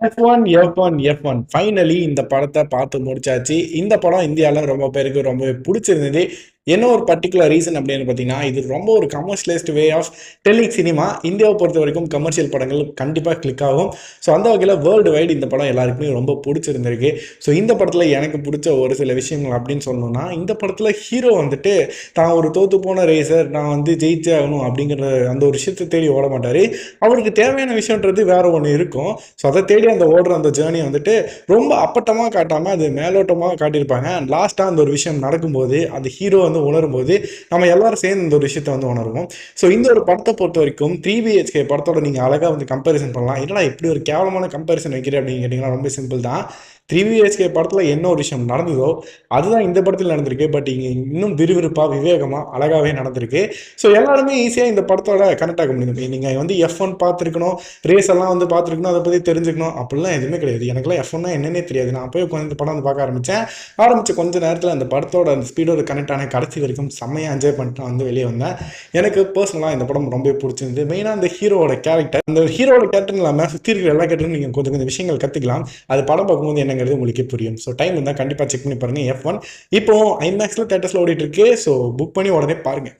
F1 finally இந்த படத்த பார்த்து முடிச்சாச்சு. இந்த படம் இந்தியால ரொம்ப பேருக்கு ரொம்பவே புடிச்சிருந்தது. என்ன ஒரு பர்ட்டிகுலர் ரீசன் அப்படின்னு பார்த்தீங்கன்னா, இது ரொம்ப ஒரு commercialised way of telling cinema. இந்தியாவ பொறுத்தவரைக்கும் கமர்ஷியல் படங்கள் கண்டிப்பா கிளிக் ஆகும். ஸோ அந்த வகையில வேர்ல்டு வைட் இந்த படம் எல்லாருக்குமே ரொம்ப புடிச்சிருந்திருக்கு. ஸோ இந்த படத்துல எனக்கு புடிச்ச ஒரு சில விஷயங்கள் அப்படின்னு சொல்லணும்னா, இந்த படத்துல ஹீரோ வந்துட்டு தான் ஒரு தோத்து போன ரேசர், நான் வந்து ஜெயிச்சே ஆகணும் அப்படிங்கிற அந்த ஒரு விஷயத்த தேடி ஓட மாட்டாரு. அவருக்கு தேவையான விஷயம்ன்றது வேற ஒண்ணு இருக்கும். ஸோ அதை தேடி அந்த ஓடுற அந்த ஜேர்னி வந்துட்டு ரொம்ப அப்பட்டமாக காட்டாமல் அது மேலோட்டமாக காட்டியிருப்பாங்க. அண்ட் லாஸ்ட்டாக அந்த ஒரு விஷயம் நடக்கும்போது அந்த ஹீரோ வந்து உணரும்போது நம்ம எல்லாரும் சேர்ந்து இந்த ஒரு விஷயத்தை வந்து உணர்வோம். ஸோ இந்த ஒரு படத்தை பொறுத்த வரைக்கும் 3BHK படத்தோட நீங்கள் அழகாக வந்து கம்பேரிசன் பண்ணலாம். என்னடா இப்படி ஒரு கேவலமான கம்பேரிசன் வைக்கிறேன் அப்படின்னு கேட்டிங்கன்னா ரொம்ப சிம்பிள் தான். 3BHK படத்தில் என்ன ஒரு விஷயம் நடந்ததோ அதுதான் இந்த படத்தில் நடந்திருக்கு. பட் இங்கே இன்னும் விறுவிறுப்பாக விவேகமாக அழகாகவே நடந்திருக்கு. ஸோ எல்லாருமே ஈஸியாக இந்த படத்தோட கனெக்ட் ஆக முடியும். நீங்கள் வந்து F1 பார்த்துருக்கணும், ரேஸ் எல்லாம் வந்து பார்த்துருக்கணும், அதை பற்றி தெரிஞ்சுக்கணும் அப்படிலாம் எதுவுமே கிடையாது. எனக்குலாம் F1 என்னன்னே தெரியாது. நான் போய் உட்காந்து இந்த படம் வந்து பார்க்க ஆரம்பித்தேன். ஆரம்பித்த கொஞ்ச நேரத்தில் அந்த படத்தோட அந்த ஸ்பீடோட கனெக்ட் ஆன கடைசி வரைக்கும் செம்மையாக என்ஜாய் பண்ணிட்டு நான் வந்து வெளியே வந்தேன். எனக்கு பர்சனலாக இந்த படம் ரொம்ப பிடிச்சிருந்து. மெயினாக அந்த ஹீரோட கேரக்டர், அந்த ஹீரோட கேரக்டர் இல்லாமல் சுற்றி இருக்கிற எல்லா கேரக்டரும் நீங்கள் கொஞ்சம் கொஞ்சம் விஷயங்கள் கற்றுக்கலாம். அது படம் பார்க்கும்போது என்னங்கிறது உங்களுக்கே புரியும். ஸோ டைம் இருந்தால் கண்டிப்பாக செக் பண்ணி பாருங்கள் F1. இப்போ ஐமேக்ஸில் தேட்டர்ஸில் ஓடிட்டு இருக்கு. ஸோ புக் பண்ணி உடனே பாருங்கள்.